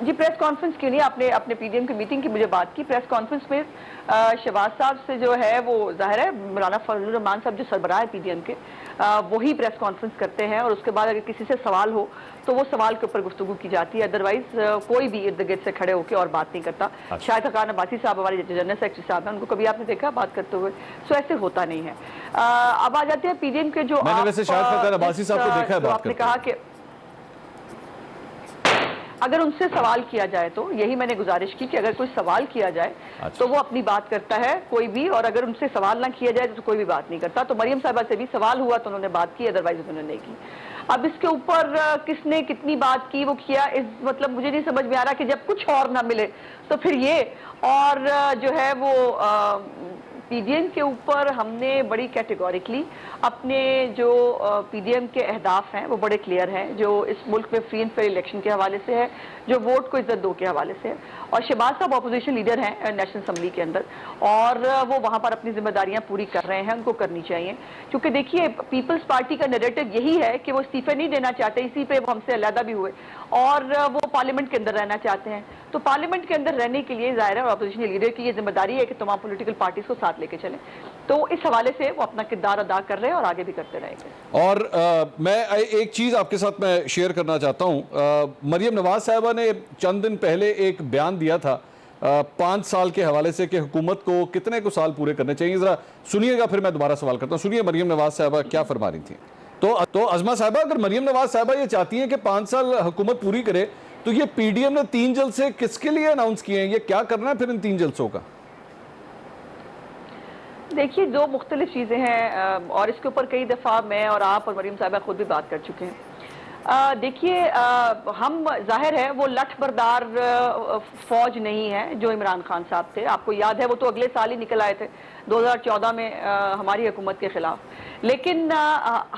جی press conference کے لیے آپ نے اپنے پی ڈی ایم کی میٹنگ کی مجھے بات کی. پریس کانفرنس میں شہباز صاحب سے جو ہے وہ ظاہر ہے مولانا فضل الرحمان صاحب جو سربراہ ہے پی ڈی ایم کے وہی پریس کانفرنس کرتے ہیں, اور اس کے بعد اگر کسی سے سوال ہو تو وہ سوال کے اوپر گفتگو کی جاتی ہے, ادروائز کوئی بھی ارد گرد سے کھڑے ہو کے اور بات نہیں کرتا. شاہد حقان عباسی صاحب ہمارے جنرل سیکرٹری صاحب ہیں, ان کو کبھی آپ نے دیکھا بات کرتے ہوئے؟ سو ایسے ہوتا نہیں ہے. اب آ جاتے ہیں پی ڈی ایم کے جو میں نے ویسے شاہد حقان عباسی صاحب کو دیکھا ہے بات آپ نے کرتے کہا کہ اگر ان سے سوال کیا جائے تو یہی میں نے گزارش کی کہ اگر کوئی سوال کیا جائے تو وہ اپنی بات کرتا ہے کوئی بھی, اور اگر ان سے سوال نہ کیا جائے تو کوئی بھی بات نہیں کرتا. تو مریم صاحبہ سے بھی سوال ہوا تو انہوں نے بات کی, ادروائز انہوں نے نہیں کی. اب اس کے اوپر کس نے کتنی بات کی وہ کیا, مطلب مجھے نہیں سمجھ میں آ رہا کہ جب کچھ اور نہ ملے تو پھر یہ, اور جو ہے وہ پی ڈی ایم کے اوپر ہم نے بڑی کیٹیگوریکلی اپنے جو پی ڈی ایم کے اہداف ہیں وہ بڑے کلیئر ہیں, جو اس ملک میں فری اینڈ فیئر الیکشن کے حوالے سے ہے, جو ووٹ کو عزت دو کے حوالے سے ہے. اور شہباز صاحب اپوزیشن لیڈر ہیں نیشنل اسمبلی کے اندر, اور وہ وہاں پر اپنی ذمہ داریاں پوری کر رہے ہیں, ان کو کرنی چاہیے. کیونکہ دیکھیے پیپلز پارٹی کا نیریٹو یہی ہے کہ وہ استعفے نہیں دینا چاہتے, اسی پہ وہ ہم سے علیحدہ بھی ہوئے, اور وہ پارلیمنٹ کے اندر رہنا چاہتے ہیں. تو پارلیمنٹ کے اندر رہنے کے لیے ظاہر ہے اپوزیشن لیڈر کی یہ ذمہ داری ہے کہ تمام پولیٹیکل پارٹیز کو ساتھ لے کے چلیں. تو اس حوالے سے وہ اپنا کردار ادا کر رہے ہیں اور آگے بھی کرتے رہیں گے. اور میں ایک چیز آپ کے ساتھ میں شیئر کرنا چاہتا ہوں. مریم نواز صاحبہ نے چند دن پہلے ایک بیان دیا تھا 5 سال کے حوالے سے کہ حکومت کو کتنے کو سال پورے کرنے چاہیے. ذرا سنیے گا, پھر میں دوبارہ سوال کرتا ہوں. سنیے مریم نواز صاحبہ کیا فرما رہی تھیں. تو عظمہ صاحبہ, اگر مریم نواز صاحبہ یہ چاہتی ہیں کہ 5 سال حکومت پوری کرے تو یہ پی ڈی ایم نے 3 جلسے کس کے لیے اناؤنس کیے ہیں, یہ کیا کرنا ہے پھر ان 3 جلسوں کا؟ دیکھیے 2 مختلف چیزیں ہیں, اور اس کے اوپر کئی دفعہ میں اور آپ اور مریم صاحبہ خود بھی بات کر چکے ہیں. دیکھیے ہم ظاہر ہے وہ لٹھ بردار فوج نہیں ہے جو عمران خان صاحب تھے. آپ کو یاد ہے وہ تو اگلے سال ہی نکل آئے تھے 2014 میں ہماری حکومت کے خلاف. لیکن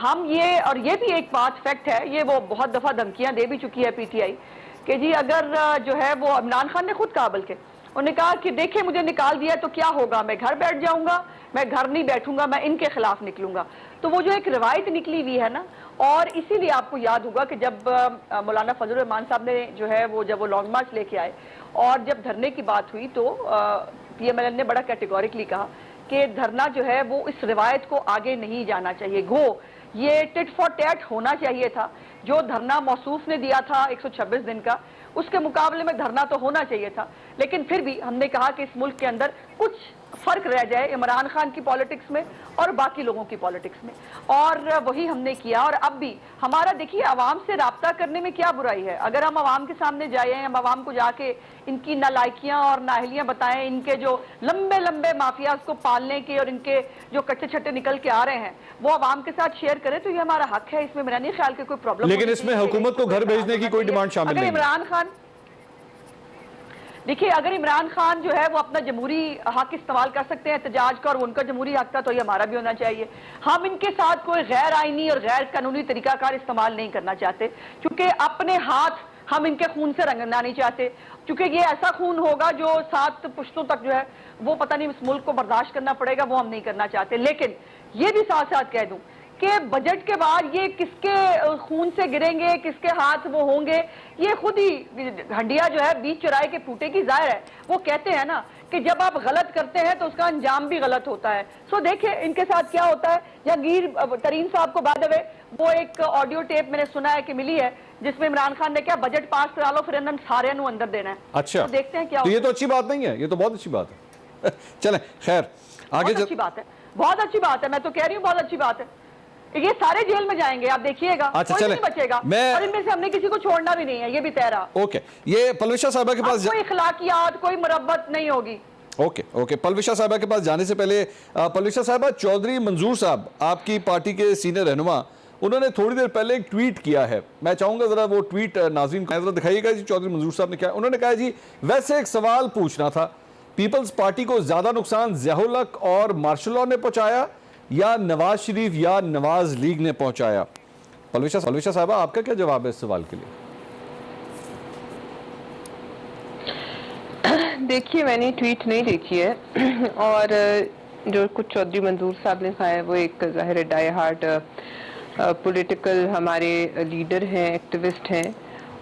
ہم یہ بھی ایک بات فیکٹ ہے, یہ وہ بہت دفعہ دھمکیاں دے بھی چکی ہے پی ٹی آئی کہ جی اگر جو ہے وہ عمران خان نے خود کہا, بلکہ انہوں نے کہا کہ دیکھیں مجھے نکال دیا تو کیا ہوگا, میں گھر بیٹھ جاؤں گا, میں گھر نہیں بیٹھوں گا, میں ان کے خلاف نکلوں گا. تو وہ جو ایک روایت نکلی ہوئی ہے نا, اور اسی لیے آپ کو یاد ہوگا کہ جب مولانا فضل الرحمان صاحب نے جو ہے وہ جب وہ لانگ مارچ لے کے آئے اور جب دھرنے کی بات ہوئی تو پی ایم ایل این نے بڑا کیٹیگوریکلی کہا کہ دھرنا جو ہے وہ اس روایت کو آگے نہیں جانا چاہیے. گو یہ ٹٹ فار ٹیٹ ہونا چاہیے تھا. جو دھرنا موصوف نے دیا تھا 126 دن کا, اس کے مقابلے میں دھرنا تو ہونا چاہیے تھا. لیکن پھر بھی ہم نے کہا کہ اس ملک کے اندر کچھ فرق رہ جائے عمران خان کی پالیٹکس میں اور باقی لوگوں کی پالیٹکس میں, اور وہی ہم نے کیا. اور اب بھی ہمارا دیکھیے عوام سے رابطہ کرنے میں کیا برائی ہے. اگر ہم عوام کے سامنے جائیں, ہم عوام کو جا کے ان کی نالائکیاں اور نااہلیاں بتائیں, ان کے جو لمبے لمبے مافیاز کو پالنے کے اور ان کے جو کچے چھٹے نکل کے آ رہے ہیں وہ عوام کے ساتھ شیئر کریں, تو یہ ہمارا حق ہے. اس میں میرا نہیں خیال کہ کوئی پرابلم. لیکن اس میں حکومت کو گھر بھیجنے کی کوئی ڈیمانڈ شامل نہیں ہے. عمران خان دیکھیے اگر عمران خان جو ہے وہ اپنا جمہوری حق استعمال کر سکتے ہیں احتجاج کا, اور ان کا جمہوری حق تھا, تو یہ ہمارا بھی ہونا چاہیے. ہم ان کے ساتھ کوئی غیر آئینی اور غیر قانونی طریقہ کار استعمال نہیں کرنا چاہتے, کیونکہ اپنے ہاتھ ہم ان کے خون سے رنگنا نہیں چاہتے, کیونکہ یہ ایسا خون ہوگا جو 7 پشتوں تک جو ہے وہ پتہ نہیں اس ملک کو برداشت کرنا پڑے گا, وہ ہم نہیں کرنا چاہتے. لیکن یہ بھی ساتھ ساتھ کہہ دوں کہ بجٹ کے بعد یہ کس کے خون سے گریں گے, کس کے ہاتھ وہ ہوں گے, یہ خود ہی ہنڈیا جو ہے بیچ چرائے کے پھوٹے کی ظاہر ہے. وہ کہتے ہیں نا کہ جب آپ غلط کرتے ہیں تو اس کا انجام بھی غلط ہوتا ہے. سو دیکھیں ان کے ساتھ کیا ہوتا ہے. جہانگیر ترین صاحب کو بعد میں وہ ایک آڈیو ٹیپ میں نے سنا ہے کہ ملی ہے جس میں عمران خان نے کیا بجٹ پاس کرا لو پھر سارے نو اندر دینا ہے. اچھا, دیکھتے ہیں کیا. تو یہ تو اچھی بات نہیں ہے, یہ تو بہت اچھی بات ہے. چلیں خیر آگے. بہت اچھی بات ہے, بہت اچھی بات ہے, میں تو کہہ رہی ہوں بہت اچھی بات ہے. یہ سارے جیل میں جائیں گے, آپ دیکھیے گا, کوئی نہیں بچے گا, اور ان میں سے ہم نے کسی کو چھوڑنا بھی نہیں ہے, یہ بھی طے رہا. اوکے, یہ پلوشا صاحبہ کے پاس کوئی اخلاقیات, کوئی مربت نہیں ہوگی. اوکے, پلوشا صاحبہ کے پاس جانے سے پہلے, پلوشا صاحبہ چودھری منظور صاحب آپ کی پارٹی کے سینئر رہنما, انہوں نے تھوڑی دیر پہلے ایک ٹویٹ کیا ہے. میں چاہوں گا ذرا وہ ٹویٹ ناظرین کو ذرا دکھائیے گا. جی چودھری منظور صاحب نے کیا, انہوں نے کہا جی ویسے ایک سوال پوچھنا تھا, پیپلز پارٹی کو زیادہ نقصان ضیاء الحق اور مارشل لاء نے پہنچایا یا نواز شریف یا نواز لیگ نے پہنچایا؟ پلوشا صاحبہ آپ کا کیا جواب ہے اس سوال کے لیے؟ دیکھیے میں نے ٹویٹ نہیں دیکھی ہے, اور جو کچھ چودھری منظور صاحب نے کہا ہے وہ ایک ظاہر ڈائی ہارڈ پولیٹیکل ہمارے لیڈر ہیں, ایکٹیوسٹ ہیں,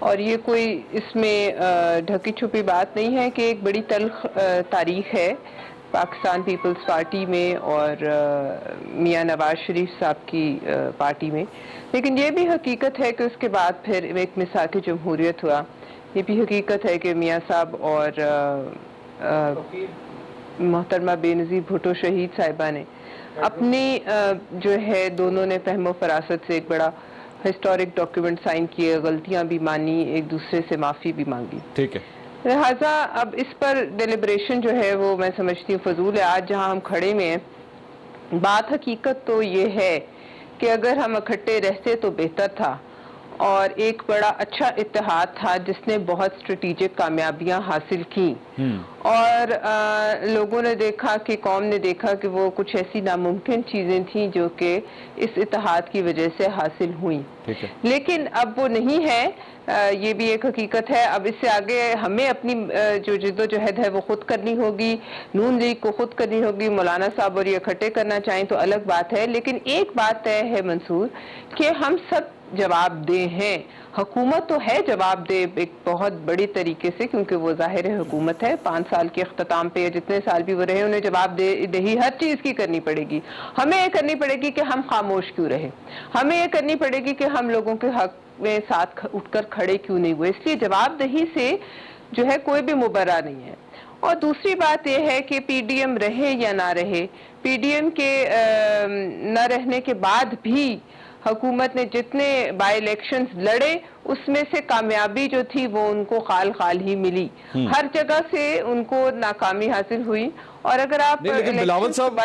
اور یہ کوئی اس میں ڈھکی چھپی بات نہیں ہے کہ ایک بڑی تلخ تاریخ ہے پاکستان پیپلز پارٹی میں اور میاں نواز شریف صاحب کی پارٹی میں، لیکن یہ بھی حقیقت ہے کہ اس کے بعد پھر ایک مساق جمہوریت ہوا. یہ بھی حقیقت ہے کہ میاں صاحب اور محترمہ بے نظیر بھٹو شہید صاحبہ نے اپنی جو ہے دونوں نے فہم و فراست سے ایک بڑا ہسٹورک ڈاکیومنٹ سائن کیے، غلطیاں بھی مانی، ایک دوسرے سے معافی بھی مانگی. ٹھیک ہے، لہٰذا اب اس پر ڈیلیبریشن جو ہے وہ میں سمجھتی ہوں فضول ہے. آج جہاں ہم کھڑے میں ہیں، بات حقیقت تو یہ ہے کہ اگر ہم اکٹھے رہتے تو بہتر تھا، اور ایک بڑا اچھا اتحاد تھا جس نے بہت اسٹریٹجک کامیابیاں حاصل کی، اور لوگوں نے دیکھا کہ قوم نے دیکھا کہ وہ کچھ ایسی ناممکن چیزیں تھیں جو کہ اس اتحاد کی وجہ سے حاصل ہوئیں. لیکن اب وہ نہیں ہے، یہ بھی ایک حقیقت ہے. اب اس سے آگے ہمیں اپنی جو جد و جہد ہے وہ خود کرنی ہوگی، نون لیگ کو خود کرنی ہوگی. مولانا صاحب اور یہ اکٹھے کرنا چاہیں تو الگ بات ہے، لیکن ایک بات طے ہے منصور کہ ہم سب جواب دہ ہیں. حکومت تو ہے جواب دہ ایک بہت بڑی طریقے سے، کیونکہ وہ ظاہر حکومت ہے. 5 سال کے اختتام پہ یا جتنے سال بھی وہ رہے انہیں جواب دہی ہر چیز کی کرنی پڑے گی. ہمیں یہ کرنی پڑے گی کہ ہم خاموش کیوں رہے، ہمیں یہ کرنی پڑے گی کہ ہم لوگوں کے حق میں ساتھ اٹھ کر کھڑے کیوں نہیں ہوئے. اس لیے جواب دہی سے جو ہے کوئی بھی مبرہ نہیں ہے. اور دوسری بات یہ ہے کہ پی ڈی ایم رہے یا نہ رہے، پی ڈی ایم کے نہ رہنے کے بعد بھی حکومت نے جتنے بائی الیکشنز لڑے اس میں سے کامیابی جو تھی وہ ان کو خال خال ہی ملی. ہر جگہ سے ان کو ناکامی حاصل ہوئی. اور اگر آپ لیکن بلاول صاحب،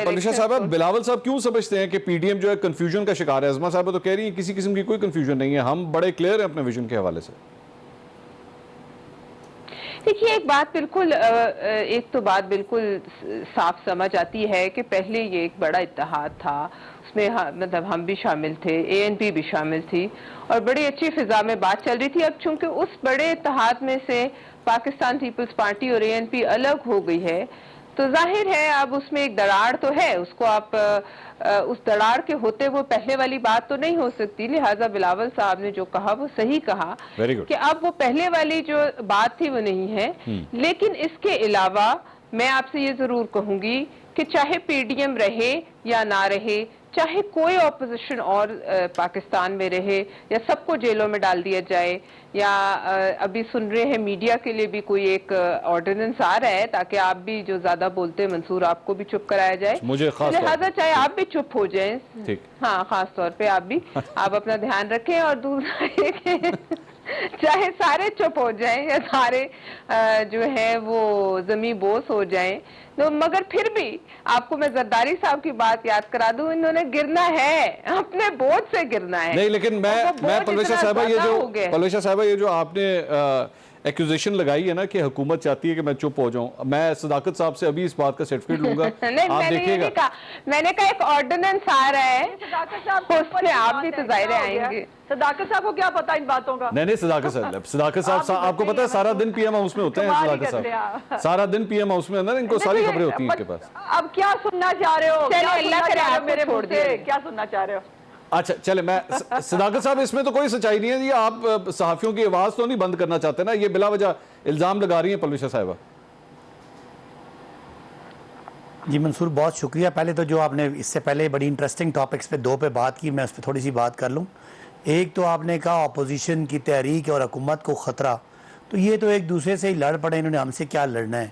پلوشا صاحبہ، بلاول صاحب کیوں سمجھتے ہیں کہ پی ڈی ایم جو ہے کنفیوژن کا شکار ہے؟ ازما صاحبہ تو کہہ رہی ہیں کسی قسم کی کوئی کنفیوژن نہیں ہے، ہم بڑے کلیئر ہیں اپنے ویژن کے حوالے سے. دیکھیے ایک تو بات بالکل صاف سمجھ آتی ہے کہ پہلے یہ ایک بڑا اتحاد تھا، اس میں مطلب ہم بھی شامل تھے، اے این پی بھی شامل تھی، اور بڑی اچھی فضا میں بات چل رہی تھی. اب چونکہ اس بڑے اتحاد میں سے پاکستان پیپلز پارٹی اور اے این پی الگ ہو گئی ہے تو ظاہر ہے اب اس میں ایک دراڑ تو ہے، اس کو آپ اس دراڑ کے ہوتے وہ پہلے والی بات تو نہیں ہو سکتی. لہٰذا بلاول صاحب نے جو کہا وہ صحیح کہا کہ اب وہ پہلے والی جو بات تھی وہ نہیں ہے. لیکن اس کے علاوہ میں آپ سے یہ ضرور کہوں گی کہ چاہے پی ڈی ایم رہے یا نہ رہے، چاہے کوئی اپوزیشن اور پاکستان میں رہے، یا سب کو جیلوں میں ڈال دیا جائے، یا ابھی سن رہے ہیں میڈیا کے لیے بھی کوئی ایک آرڈیننس آ رہا ہے تاکہ آپ بھی جو زیادہ بولتے ہیں منصور آپ کو بھی چپ کرایا جائے. لہٰذا چاہے آپ بھی چپ ہو جائیں، ہاں خاص طور پہ آپ بھی، آپ اپنا دھیان رکھیں. اور دوسرا یہ کہ چاہے سارے چپ ہو جائیں یا سارے جو ہے وہ زمین بوس ہو جائیں، تو مگر پھر بھی آپ کو میں زرداری صاحب کی بات یاد کرا دوں، انہوں نے گرنا ہے، اپنے بوجھ سے گرنا ہے. نہیں لیکن میں پلوشا صاحبہ یہ جو آپ نے ایکوزیشن لگائی ہے نا کہ حکومت چاہتی ہے کہ میں چپ ہو جاؤں، میں صداقت صاحب سے ابھی اس بات کا سرٹیفکیٹ لوں گا. نہیں میں نے یہ نہیں کہا، میں نے کہا ایک آرڈیننس آ رہا ہے، اس میں آپ بھی تو ظاہر آئیں گے. صداقت صاحب کو کیا پتا ان باتوں کا؟ نہیں صداقت صاحب آپ کو پتا ہے سارا دن پی ایم ہاؤس میں ہوتے ہیں. صداقت صاحب سارا دن پی ایم ہاؤس میں اندر، ان کو ساری خبریں ہوتی ہیں ان کے پاس. اب کیا سننا چاہ رہے ہو؟ اللہ کرے آپ میرے چھوڑ دیں، کیا سننا چاہ رہے ہو؟ اچھا چلے، میں صداقت صاحب اس میں تو کوئی سچائی نہیں ہے جی، آپ صحافیوں کی آواز تو نہیں بند کرنا چاہتے نا؟ یہ بلا وجہ الزام لگا رہی ہیں پلوشا صاحبہ. جی منصور بہت شکریہ. پہلے تو جو آپ نے اس سے پہلے بڑی انٹرسٹنگ ٹاپکس پہ 2 پہ بات کی، میں اس پہ تھوڑی سی بات کر لوں. ایک تو آپ نے کہا اپوزیشن کی تحریک اور حکومت کو خطرہ، تو یہ تو ایک دوسرے سے ہی لڑ پڑے، انہوں نے ہم سے کیا لڑنا ہے.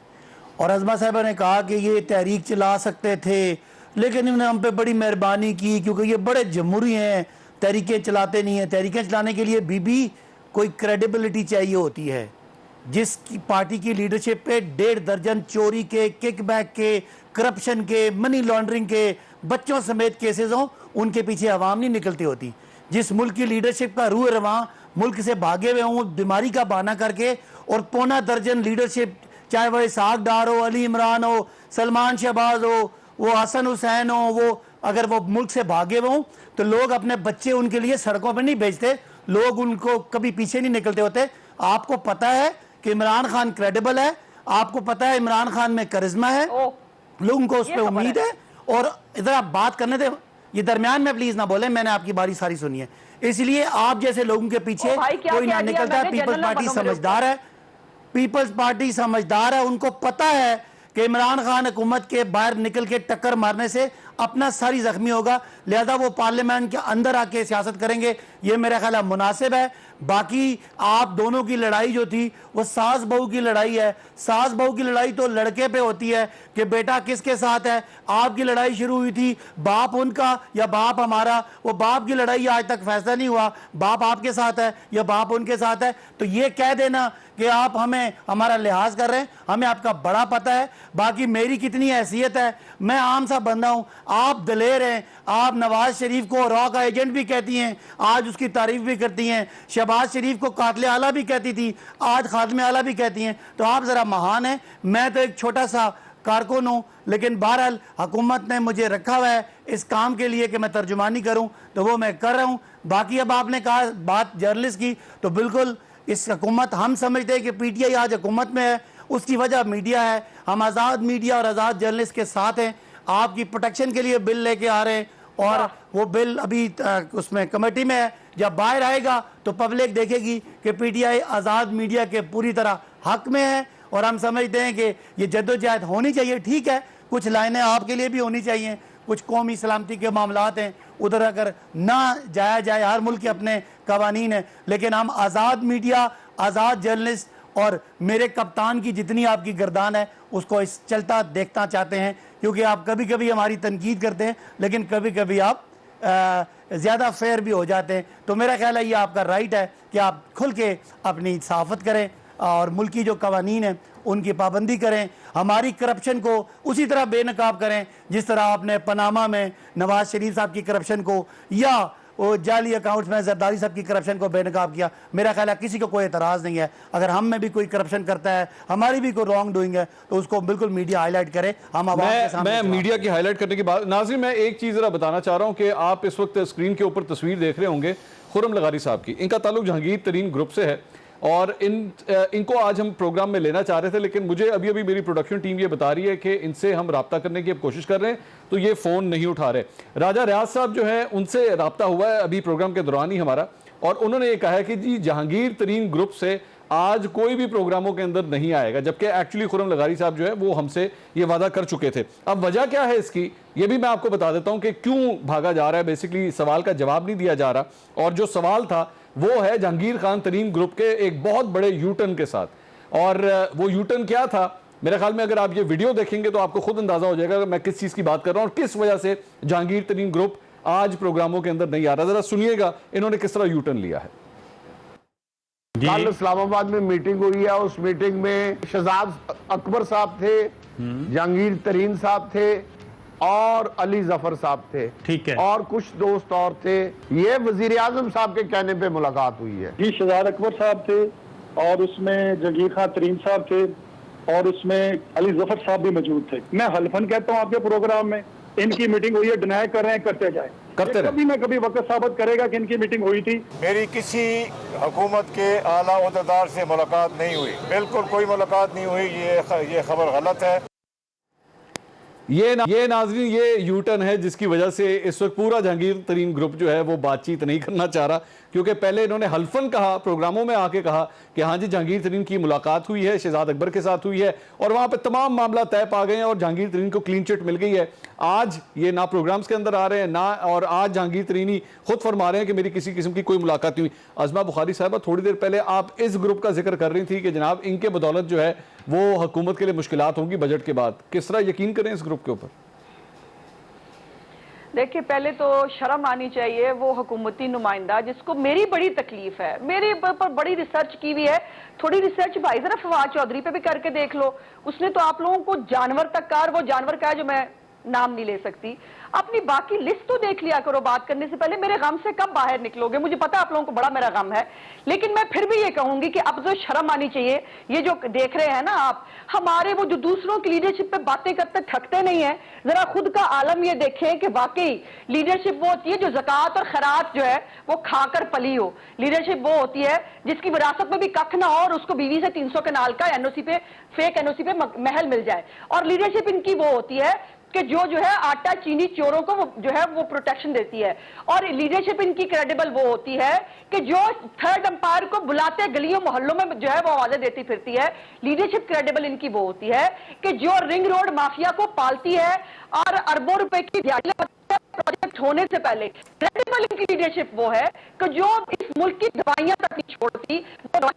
اور ازما صاحبہ نے کہا کہ یہ تحریک چلا سکتے تھے لیکن انہوں نے ہم پہ بڑی مہربانی کی کیونکہ یہ بڑے جمہوری ہیں، تحریکیں چلاتے نہیں ہیں. تحریکیں چلانے کے لیے بھی کوئی کریڈیبلٹی چاہیے ہوتی ہے. جس کی پارٹی کی لیڈرشپ پہ 1.5 درجن چوری کے، کک بیک کے، کرپشن کے، منی لانڈرنگ کے، بچوں سمیت کیسز ہوں، ان کے پیچھے عوام نہیں نکلتی ہوتی. جس ملک کی لیڈرشپ کا روح رواں ملک سے بھاگے ہوئے ہوں بیماری کا بہانہ کر کے، اور 1.25 درجن لیڈرشپ چاہے وہ اسحاق ڈار ہو، علی عمران ہو، سلمان شہباز ہو، وہ حسن حسین ہو، وہ اگر وہ ملک سے بھاگے ہوئے ہوں تو لوگ اپنے بچے ان کے لیے سڑکوں پہ نہیں بھیجتے، لوگ ان کو کبھی پیچھے نہیں نکلتے ہوتے. آپ کو پتہ ہے کہ عمران خان کریڈیبل ہے، آپ کو پتہ ہے عمران خان میں کرزمہ ہے، لوگوں کو اس پہ امید ہے. اور ادھر آپ بات کرنے دیں، یہ درمیان میں پلیز نہ بولیں، میں نے آپ کی باری ساری سنی ہے. اس لیے آپ جیسے لوگوں کے پیچھے کوئی نہ نکلتا ہے. پیپلز پارٹی سمجھدار ہے, پیپلز پارٹی سمجھدار ہے, ان کو پتا ہے کہ عمران خان حکومت کے باہر نکل کے ٹکر مارنے سے اپنا ساری زخمی ہوگا, لہذا وہ پارلیمنٹ کے اندر آ کے سیاست کریں گے. یہ میرا خیال ہے مناسب ہے. باقی آپ دونوں کی لڑائی جو تھی وہ ساس بہو کی لڑائی ہے. ساس بہو کی لڑائی تو لڑکے پہ ہوتی ہے کہ بیٹا کس کے ساتھ ہے. آپ کی لڑائی شروع ہوئی تھی باپ ان کا یا باپ ہمارا, وہ باپ کی لڑائی آج تک فیصلہ نہیں ہوا باپ آپ کے ساتھ ہے یا باپ ان کے ساتھ ہے. تو یہ کہہ دینا کہ آپ ہمیں ہمارا لحاظ کر رہے ہیں, ہمیں آپ کا بڑا پتہ ہے. باقی میری کتنی حیثیت ہے, میں عام سا بندہ ہوں, آپ دلیر ہیں. آپ نواز شریف کو را کا ایجنٹ بھی کہتی ہیں, آج اس کی تعریف بھی کرتی ہیں. شہباز شریف کو قاتل اعلیٰ بھی کہتی تھی, آج خاتم اعلیٰ بھی کہتی ہیں. تو آپ ذرا مہان ہیں, میں تو ایک چھوٹا سا کارکن ہوں. لیکن بہرحال حکومت نے مجھے رکھا ہوا ہے اس کام کے لیے کہ میں ترجمانی کروں, تو وہ میں کر رہا ہوں. باقی اب آپ نے کہا بات جرنلسٹ کی, تو بالکل اس حکومت, ہم سمجھتے ہیں کہ پی ٹی آئی آج حکومت میں ہے, اس کی وجہ میڈیا ہے. ہم آزاد میڈیا اور آزاد جرنلسٹ کے ساتھ ہیں. آپ کی پروٹیکشن کے لیے بل لے کے آ رہے ہیں, اور وہ بل ابھی اس میں کمیٹی میں ہے. جب باہر آئے گا تو پبلک دیکھے گی کہ P T I Azad media کے پوری طرح حق میں ہے. اور ہم سمجھتے ہیں کہ یہ جدوجہد ہونی چاہیے. ٹھیک ہے, کچھ لائنیں آپ کے لیے بھی ہونی چاہیے, کچھ قومی سلامتی کے معاملات ہیں, ادھر اگر نہ جایا جائے, ہر ملک کے اپنے قوانین ہیں, لیکن ہم آزاد میڈیا, آزاد جرنلسٹ اور میرے کپتان کی جتنی آپ کی گردان ہے اس کو اس چلتا دیکھنا چاہتے ہیں. کیونکہ آپ کبھی کبھی ہماری تنقید کرتے ہیں, لیکن کبھی کبھی آپ زیادہ فیئر بھی ہو جاتے ہیں. تو میرا خیال ہے یہ آپ کا رائٹ ہے کہ آپ کھل کے اپنی صحافت کریں اور ملکی جو قوانین ہیں ان کی پابندی کریں. ہماری کرپشن کو اسی طرح بے نقاب کریں جس طرح آپ نے پاناما میں نواز شریف صاحب کی کرپشن کو یا وہ جعلی اکاؤنٹس میں زرداری صاحب کی کرپشن کو بے نقاب کیا. میرا خیال ہے کسی کو کوئی اعتراض نہیں ہے. اگر ہم میں بھی کوئی کرپشن کرتا ہے, ہماری بھی کوئی رانگ ڈوئنگ ہے, تو اس کو بالکل میڈیا ہائی لائٹ کرے. ہم عوام کے سامنے میں میڈیا کی ہائی لائٹ کرنے کی بات, ناظرین میں ایک چیز ذرا بتانا چاہ رہا ہوں کہ آپ اس وقت اسکرین کے اوپر تصویر دیکھ رہے ہوں گے خرم لغاری صاحب کی. ان کا تعلق جہانگیر ترین گروپ سے ہے, اور ان کو آج ہم پروگرام میں لینا چاہ رہے تھے, لیکن مجھے ابھی میری پروڈکشن ٹیم یہ بتا رہی ہے کہ ان سے ہم رابطہ کرنے کی اب کوشش کر رہے ہیں تو یہ فون نہیں اٹھا رہے. راجہ ریاض صاحب جو ہے ان سے رابطہ ہوا ہے ابھی پروگرام کے دوران ہی ہمارا, اور انہوں نے یہ کہا ہے کہ جی جہانگیر ترین گروپ سے آج کوئی بھی پروگراموں کے اندر نہیں آئے گا, جبکہ ایکچولی خرم لغاری صاحب جو ہے وہ ہم سے یہ وعدہ کر چکے تھے. اب وجہ کیا ہے اس کی یہ بھی میں آپ کو بتا دیتا ہوں کہ کیوں بھاگا جا رہا ہے. بیسیکلی سوال کا جواب نہیں دیا جا رہا, اور جو سوال تھا وہ ہے جہانگیر خان ترین گروپ کے ایک بہت بڑے یو ٹرن کے ساتھ. اور وہ یو ٹرن کیا تھا, میرے خیال میں اگر آپ یہ ویڈیو دیکھیں گے تو آپ کو خود اندازہ ہو جائے گا کہ میں کس چیز کی بات کر رہا ہوں اور کس وجہ سے جہانگیر ترین گروپ آج پروگراموں کے اندر نہیں آ رہا. ذرا سنیے گا انہوں نے کس طرح یو ٹرن لیا ہے. کل اسلام آباد میں میٹنگ ہوئی ہے, اس میٹنگ میں شہزاد اکبر صاحب تھے, جہانگیر ترین صاحب تھے اور علی ظفر صاحب تھے, ٹھیک ہے, اور کچھ دوست اور تھے. یہ وزیر اعظم صاحب کے کہنے پہ ملاقات ہوئی ہے. جی شہزاد اکبر صاحب تھے, اور اس میں جہانگیر خان ترین صاحب تھے, اور اس میں علی ظفر صاحب بھی موجود تھے. میں حلفاً کہتا ہوں آپ کے پروگرام میں ان کی میٹنگ ہوئی ہے, ڈینائی کر رہے ہیں, کرتے جائیں, کبھی نہ کبھی وقت ثابت کرے گا کہ ان کی میٹنگ ہوئی تھی. میری کسی حکومت کے اعلیٰ عہدیدار سے ملاقات نہیں ہوئی, بالکل کوئی ملاقات نہیں ہوئی. یہ خبر غلط ہے. یہ ناظرین یہ یو ٹرن ہے جس کی وجہ سے اس وقت پورا جہانگیر ترین گروپ جو ہے وہ بات چیت نہیں کرنا چاہ رہا, کیونکہ پہلے انہوں نے حلفاً کہا, پروگراموں میں آ کے کہا کہ ہاں جی جہانگیر ترین کی ملاقات ہوئی ہے, شہزاد اکبر کے ساتھ ہوئی ہے, اور وہاں پہ تمام معاملہ طے پا گئے ہیں اور جہانگیر ترین کو کلین چٹ مل گئی ہے. آج یہ نہ پروگرامز کے اندر آ رہے ہیں نہ, اور آج جہانگیر ترین ہی خود فرما رہے ہیں کہ میری کسی قسم کی کوئی ملاقات نہیں ہوئی. ازما بخاری صاحبہ تھوڑی دیر پہلے آپ اس گروپ کا ذکر کر رہی تھی کہ جناب ان کے بدولت جو ہے وہ حکومت کے لیے مشکلات ہوں گی بجٹ کے بعد, کس طرح یقین کریں اس گروپ کے اوپر؟ دیکھیں پہلے تو شرم آنی چاہیے وہ حکومتی نمائندہ جس کو میری بڑی تکلیف ہے, میرے پر بڑی ریسرچ کی ہوئی ہے. تھوڑی ریسرچ بھائی ذرا فواد چودھری پہ بھی کر کے دیکھ لو, اس نے تو آپ لوگوں کو جانور تک کار, وہ جانور کا ہے جو میں نام نہیں لے سکتی. اپنی باقی لسٹ تو دیکھ لیا کرو بات کرنے سے پہلے. میرے غم سے کب باہر نکلو گے, مجھے پتا آپ لوگوں کو بڑا میرا غم ہے, لیکن میں پھر بھی یہ کہوں گی کہ اب جو شرم آنی چاہیے. یہ جو دیکھ رہے ہیں نا آپ, ہمارے وہ جو دوسروں کی لیڈرشپ پہ باتیں کرتے تھکتے نہیں ہیں, ذرا خود کا عالم یہ دیکھیں کہ واقعی لیڈرشپ وہ ہوتی ہے جو زکوٰۃ اور خیرات جو ہے وہ کھا کر پلی ہو. لیڈرشپ وہ ہوتی ہے جس کی وراثت میں بھی ککھ نہ ہو اور اس کو بیوی سے 300 کنال کا NOC پہ, فیک NOC پہ محل مل جائے. اور لیڈرشپ ان کی وہ ہوتی ہے کہ جو ہے آٹا چینی چوروں کو جو ہے وہ پروٹیکشن دیتی ہے، اور لیڈرشپ ان کی کریڈیبل وہ ہوتی ہے کہ جو تھرڈ امپائر کو بلاتے گلیوں محلوں میں جو ہے وہ آوازیں دیتی پھرتی ہے۔ لیڈرشپ کریڈیبل ان کی وہ ہوتی ہے کہ جو رنگ روڈ مافیا کو پالتی ہے اور اربوں روپے کی پروجیکٹ ہونے سے پہلے کریڈیبل ان کی لیڈرشپ وہ ہے کہ جو اس ملک کی دوائیاں تک نہیں چھوڑتی، وہ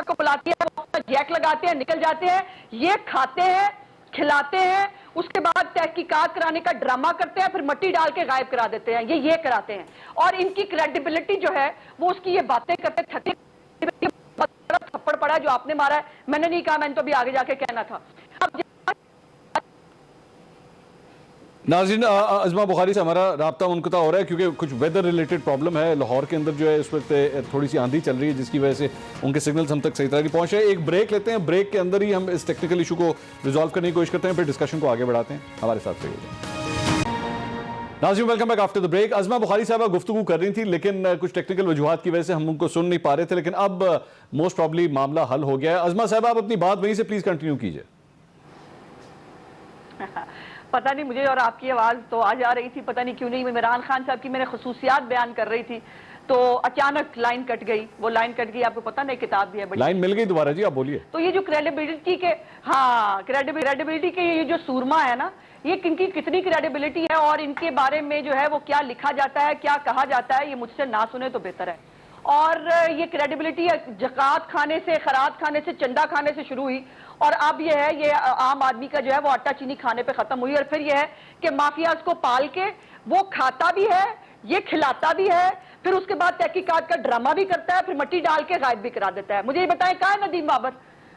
کو بلاتی ہے، وہ جیک لگاتے ہیں، نکل جاتے ہیں، یہ کھاتے ہیں، کھلاتے ہیں، اس کے بعد تحقیقات کرانے کا ڈرامہ کرتے ہیں، پھر مٹی ڈال کے غائب کرا دیتے ہیں، یہ کراتے ہیں، اور ان کی کریڈیبلٹی جو ہے وہ اس کی یہ باتیں کرتے تھکے تھپڑ پڑا جو آپ نے مارا ہے، میں نے نہیں کہا، میں نے تو بھی آگے جا کے کہنا تھا۔ اب ناظرین، عظمہ بخاری سے ہمارا رابطہ منقطع ہو رہا ہے کیونکہ کچھ ویدر ریلیٹڈ پرابلم ہے لاہور کے اندر، جو ہے اس وقت تھوڑی سی آندھی چل رہی ہے جس کی وجہ سے ان کے سگنلز ہم تک صحیح طرح نہیں پہنچ رہے۔ ایک بریک لیتے ہیں، بریک کے اندر ہی ہم اس ٹیکنیکل ایشو کو ریزالو کرنے کی کوشش کرتے ہیں، پھر ڈسکشن کو آگے بڑھاتے ہیں، ہمارے ساتھ رہیے۔ ناظرین welcome back after the break. Uzma Bukhari صاحبہ گفتگو کر رہی تھی لیکن کچھ ٹیکنیکل وجوہات کی وجہ سے ہم ان کو سن نہیں پا رہے تھے، لیکن اب موسٹ پرابلی معاملہ حل ہو گیا ہے۔ عظمہ صاحبہ آپ اپنی بات وہیں سے پلیز کنٹینیو کیجئے۔ پتہ نہیں مجھے اور آپ کی آواز تو آ جا رہی تھی، پتہ نہیں کیوں نہیں، میں عمران خان صاحب کی میں نے خصوصیات بیان کر رہی تھی تو اچانک لائن کٹ گئی، وہ لائن کٹ گئی، آپ کو پتہ نہیں کتاب بھی ہے بڑی، لائن مل گئی دوبارہ، جی آپ بولیے۔ تو یہ جو کریڈیبلٹی کے کریڈیبلٹی کے یہ جو سورما ہے نا، یہ کن کی کتنی کریڈیبلٹی ہے اور ان کے بارے میں جو ہے وہ کیا لکھا جاتا ہے، کیا کہا جاتا ہے، یہ مجھ سے نہ سنے تو بہتر ہے۔ اور یہ کریڈیبلٹی زکوٰۃ کھانے سے، خیرات کھانے سے، چندہ کھانے سے شروع ہوئی، اور اب یہ ہے یہ عام آدمی کا جو ہے وہ آٹا چینی کھانے پہ ختم ہوئی، اور پھر یہ ہے کہ مافیاز کو پال کے وہ کھاتا بھی ہے، یہ کھلاتا بھی ہے، پھر اس کے بعد تحقیقات کا ڈرامہ بھی کرتا ہے، پھر مٹی ڈال کے غائب بھی کرا دیتا ہے۔ مجھے یہ بتائیں کہاں ہے ندیم بابر؟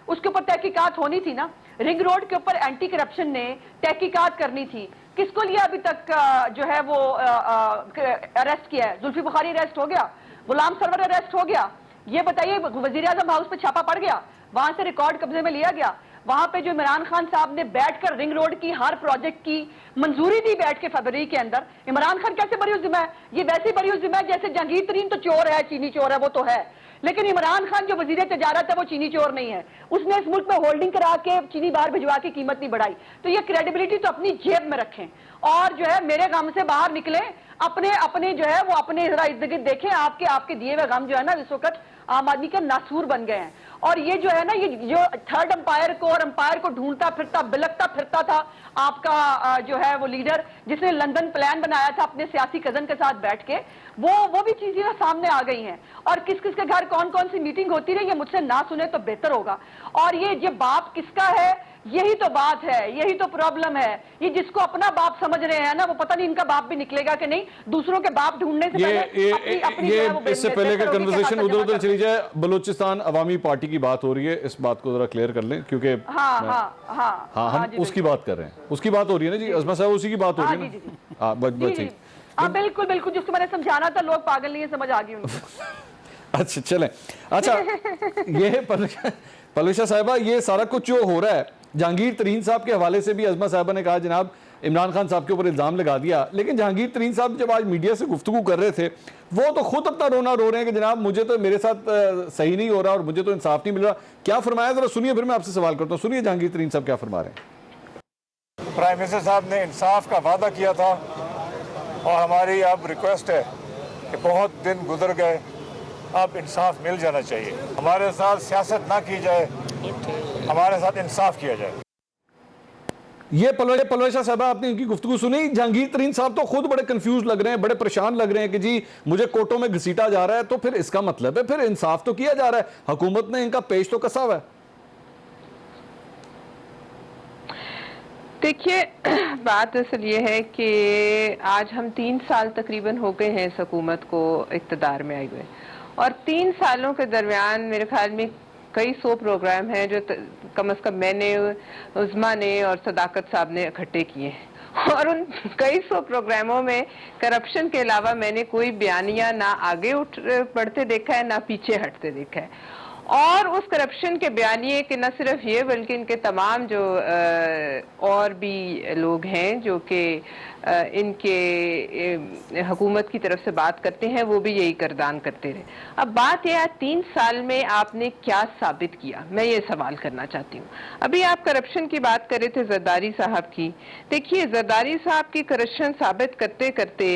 اس کے اوپر تحقیقات ہونی تھی نا، رنگ روڈ کے اوپر اینٹی کرپشن نے تحقیقات کرنی تھی، کس کو لیا ابھی تک جو ہے وہ اریسٹ کیا ہے؟ زلفی بخاری اریسٹ ہو گیا، غلام سرور اریسٹ ہو گیا، یہ بتائیے وزیر اعظم ہاؤس پہ چھاپا پڑ گیا، وہاں سے ریکارڈ قبضے میں لیا گیا، وہاں پہ جو عمران خان صاحب نے بیٹھ کر رنگ روڈ کی ہر پروجیکٹ کی منظوری دی بیٹھ کے فیبرری کے اندر، عمران خان کیسے بری ذمہ ہے؟ یہ ویسے بری ذمہ ہے جیسے جہانگیر ترین تو چور ہے، چینی چور ہے، وہ تو ہے، لیکن عمران خان جو وزیر تجارت ہے وہ چینی چور نہیں ہے، اس نے اس ملک میں ہولڈنگ کرا کے چینی باہر بھجوا کے قیمت نہیں بڑھائی۔ تو یہ کریڈیبلٹی تو اپنی جیب میں رکھیں اور جو ہے میرے غم سے باہر نکلیں، اپنے جو ہے وہ اپنے ذرا ارد گرد دیکھیں، آپ کے دیے ہوئے غم جو ہے نا اس وقت عام آدمی کے ناسور بن گئے ہیں، اور یہ جو ہے نا یہ جو تھرڈ امپائر کو اور امپائر کو ڈھونڈتا پھرتا بلکتا پھرتا تھا آپ کا جو ہے وہ لیڈر، جس نے لندن پلان بنایا تھا اپنے سیاسی کزن کے ساتھ بیٹھ کے، وہ بھی چیزیں سامنے آ گئی ہیں، اور کس کس کے گھر کون کون سی میٹنگ ہوتی رہی، یہ مجھ سے نہ سنے تو بہتر ہوگا۔ اور یہ باپ کس کا ہے، یہی تو بات ہے، یہی تو پرابلم ہے، یہ جس کو اپنا باپ سمجھ رہے ہیں نا، وہ پتہ نہیں ان کا باپ بھی نکلے گا کہ نہیں، دوسروں کے باپ ڈھونڈنے سے پہلے اس سے پہلے کہ کنورسیشن ادھر ادھر چلی جائے، بلوچستان عوامی پارٹی کی بات ہو رہی ہے، اس بات کو ذرا کلیئر کر لیں کیونکہ ہاں ہم اس کی بات کر رہے ہیں، اس کی بات ہو رہی ہے نا جی عظمہ صاحب، اسی کی بات ہو رہی ہے نا، ہاں بس ہاں بالکل بالکل، جس کو میں نے سمجھانا تھا لوگ پاگل نہیں ہے، سمجھ آ گئی ان کو۔ اچھا چلیں، اچھا یہ پلوشا صاحبہ یہ سارا کچھ جو ہو رہا ہے، جہانگیر ترین صاحب کے حوالے سے بھی عظمہ صاحبہ نے کہا جناب عمران خان صاحب کے اوپر الزام لگا دیا، لیکن جہانگیر ترین صاحب جب آج میڈیا سے گفتگو کر رہے تھے وہ تو خود اپنا رونا رو رہے ہیں کہ جناب مجھے تو میرے ساتھ صحیح نہیں ہو رہا اور مجھے تو انصاف نہیں مل رہا۔ کیا فرمایا ذرا سنیے، پھر میں آپ سے سوال کرتا ہوں، سنیے جہانگیر ترین صاحب کیا فرما رہے ہیں۔ پرائم منسٹر صاحب نے انصاف کا وعدہ کیا تھا اور ہماری اب ریکویسٹ ہے کہ بہت دن گزر گئے، اب انصاف مل جانا چاہیے، ہمارے ساتھ سیاست نہ کی جائے، ہمارے ساتھ انصاف کیا جائے۔ یہ پلوشا صاحبہ آپ نے ان کی گفتگو سنی، جہانگیر ترین صاحب تو خود بڑے کنفیوز لگ رہے ہیں، بڑے پریشان لگ رہے ہیں کہ جی مجھے کوٹوں میں گھسیٹا جا رہا ہے، تو پھر اس کا مطلب ہے پھر انصاف تو کیا جا رہا ہے، حکومت نے ان کا پیش تو کسا ہوا ہے۔ دیکھیے بات اصل یہ ہے کہ آج ہم 3 سال تقریباً ہو گئے ہیں اس حکومت کو اقتدار میں آئے ہوئے، اور 3 سالوں کے درمیان میرے خیال میں کئی 100 پروگرام ہیں جو کم از کم میں نے، عظمہ نے اور صداقت صاحب نے اکٹھے کیے ہیں، اور ان کئی 100 پروگراموں میں کرپشن کے علاوہ میں نے کوئی بیانیہ نہ آگے بڑھتے دیکھا ہے نہ پیچھے ہٹتے دیکھا ہے، اور اس کرپشن کے بیانیے کہ نہ صرف یہ بلکہ ان کے تمام جو اور بھی لوگ ہیں جو کہ ان کے حکومت کی طرف سے بات کرتے ہیں وہ بھی یہی کردان کرتے رہے. اب بات یہ ہے 3 سال میں آپ نے کیا ثابت کیا, میں یہ سوال کرنا چاہتی ہوں. ابھی آپ کرپشن کی بات کر رہے تھے زرداری صاحب کی. دیکھیے زرداری صاحب کی کرپشن ثابت کرتے کرتے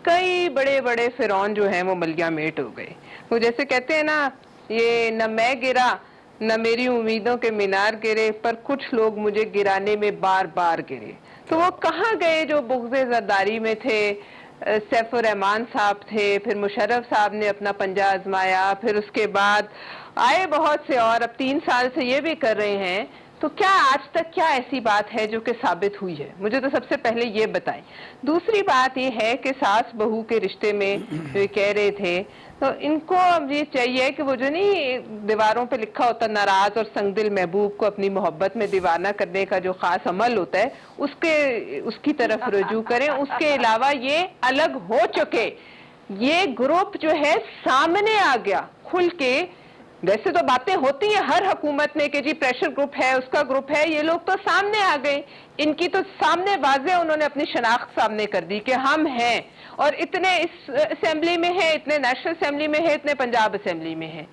کئی بڑے بڑے فرعون جو ہیں وہ ملیہ میٹ ہو گئے. وہ جیسے کہتے ہیں نا, یہ نہ میں گرا نہ میری امیدوں کے مینار گرے, پر کچھ لوگ مجھے گرانے میں بار بار گرے. تو وہ کہاں گئے جو بغض زرداری میں تھے؟ سیف الرحمان صاحب تھے, پھر مشرف صاحب نے اپنا پنجہ آزمایا, پھر اس کے بعد آئے بہت سے اور اب 3 سال سے یہ بھی کر رہے ہیں. تو کیا آج تک کیا ایسی بات ہے جو کہ ثابت ہوئی ہے؟ مجھے تو سب سے پہلے یہ بتائیں. دوسری بات یہ ہے کہ ساس بہو کے رشتے میں جو کہہ رہے تھے, تو ان کو اب یہ چاہیے کہ وہ جو نہیں دیواروں پہ لکھا ہوتا ناراض اور سنگ دل محبوب کو اپنی محبت میں دیوانہ کرنے کا جو خاص عمل ہوتا ہے اس کی طرف رجوع کریں. اس کے علاوہ یہ الگ ہو چکے, یہ گروپ جو ہے سامنے آ گیا کھل کے. ویسے تو باتیں ہوتی ہیں ہر حکومت میں کہ جی پریشر گروپ ہے, اس کا گروپ ہے, یہ لوگ تو سامنے آ گئے. ان کی تو سامنے واضح انہوں نے اپنی شناخت سامنے کر دی کہ ہم ہیں, اور اتنے اس اسمبلی میں ہیں, اتنے نیشنل اسمبلی میں ہیں, اتنے پنجاب اسمبلی میں ہیں.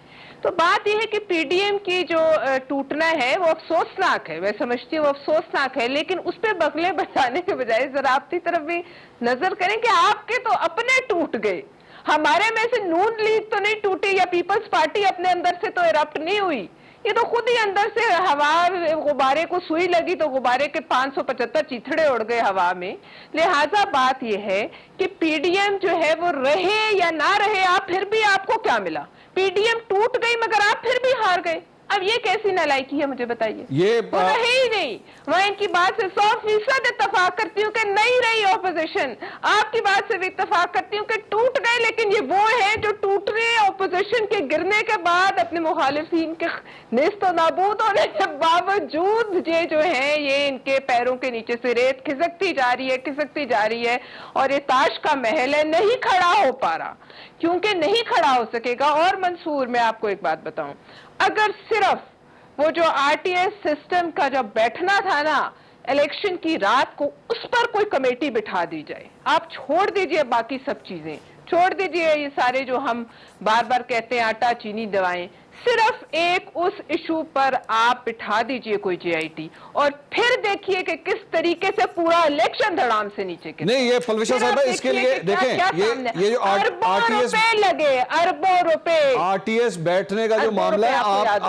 تو بات یہ ہے کہ پی ڈی ایم کی جو ٹوٹنا ہے وہ افسوسناک ہے, میں سمجھتی ہوں وہ افسوسناک ہے, لیکن اس پہ بغلے بجانے کے بجائے ذرا آپ کی طرف بھی نظر کریں کہ آپ کے تو اپنے ٹوٹ گئے. ہمارے میں سے نون لیگ تو نہیں ٹوٹی یا پیپلز پارٹی اپنے اندر سے تو ایرپٹ نہیں ہوئی, یہ تو خود ہی اندر سے ہوا غبارے کو سوئی لگی تو غبارے کے 575 چیتھڑے اڑ گئے ہوا میں. لہٰذا بات یہ ہے کہ پی ڈی ایم جو ہے وہ رہے یا نہ رہے, آپ پھر بھی آپ کو کیا ملا؟ پی ڈی ایم ٹوٹ گئی مگر آپ پھر بھی ہار گئے. اب یہ کیسی نالائکی ہے مجھے بتائیے؟ وہ رہے ہی نہیں. میں ان کی بات سے 100% اتفاق کرتی ہوں کہ نہیں رہی اپوزیشن. آپ کی بات سے بھی اتفاق کرتی ہوں کہ ٹوٹ گئے, لیکن یہ وہ ہیں جو ٹوٹ رہے اپوزیشن کے گرنے کے بعد اپنے مخالفین کے نیست و نابود ہونے کے باوجود یہ جو ہیں یہ ان کے پیروں کے نیچے سے ریت کھسکتی جا رہی ہے, اور یہ تاش کا محل ہے, نہیں کھڑا ہو پا رہا کیونکہ نہیں کھڑا ہو سکے گا. اور منصور میں آپ کو ایک بات بتاؤں, اگر صرف وہ جو آر ٹی ایس سسٹم کا جو بیٹھنا تھا نا الیکشن کی رات کو, اس پر کوئی کمیٹی بٹھا دی جائے, آپ چھوڑ دیجئے باقی سب چیزیں, چھوڑ دیجئے یہ سارے جو ہم بار بار کہتے ہیں آٹا چینی دوائیں, صرف ایک اس ایشو پر آپ بٹھا دیجئے کوئی جے آئی ٹی, اور پھر دیکھیے کہ کس طریقے سے پورا الیکشن دھڑام سے نیچے کے. نہیں یہ پلوشا صاحب اس کے لیے دیکھیں یہ جو اربوں روپے لگے, اربوں روپے آر ٹی ایس بیٹھنے کا جو معاملہ ہے,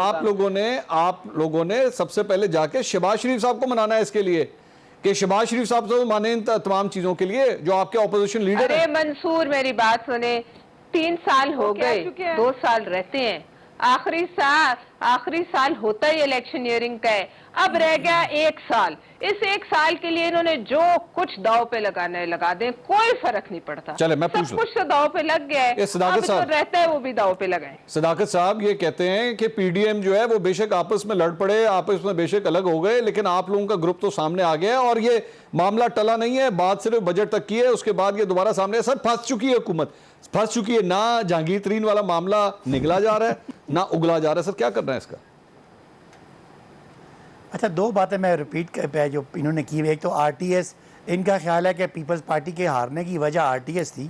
آپ لوگوں نے سب سے پہلے جا کے شہباز شریف صاحب کو منانا ہے اس کے لیے کہ شہباز شریف صاحب تو مانے ان تمام چیزوں کے لیے جو آپ کے اپوزیشن لیڈر ہیں. ارے منصور میری بات سنیں, 3 سال ہو گئے, 2 سال رہتے ہیں, آخری سال ہوتا ہی الیکشنئرنگ کا ہے, اب رہ گیا 1 سال. اس 1 سال کے لیے انہوں نے جو کچھ داؤ پہ لگانا ہے لگا دیں, کوئی فرق نہیں پڑتا. چلے میں پوچھ سب کچھ تو داؤ پہ لگ گیا ہے, اب جو رہتا ہے وہ بھی داؤ پہ لگائیں. صداقت صاحب یہ کہتے ہیں کہ پی ڈی ایم جو ہے وہ بے شک آپس میں لڑ پڑے, آپس میں بے شک الگ ہو گئے, لیکن آپ لوگوں کا گروپ تو سامنے آ گیا اور یہ معاملہ ٹلا نہیں ہے. بات صرف بجٹ تک کی ہے, اس کے بعد یہ دوبارہ سامنے ہے. سر پھنس چکی ہے حکومت, پھنس چکی ہے, نہ جہانگیر ترین والا معاملہ نگلا جا رہا ہے نہ اگلا جا رہا ہے. سر کیا کرنا ہے اس کا؟ اچھا 2 باتیں میں ریپیٹ پہ جو انہوں نے کی. ایک تو آر ٹی ایس, ان کا خیال ہے کہ پیپلز پارٹی کے ہارنے کی وجہ آر ٹی ایس تھی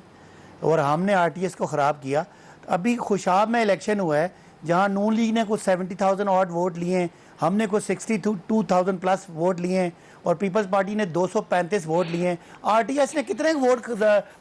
اور ہم نے آر ٹی ایس کو خراب کیا. ابھی خوشاب میں الیکشن ہوا ہے جہاں نون لیگ نے کچھ 70,000 آڈ ووٹ لیے ہیں, ہم نے کچھ 62,000 پلس ووٹ لیے ہیں, اور پیپلز پارٹی نے 235 ووٹ لیے ہیں. آر ٹی ایس نے کتنے ووٹ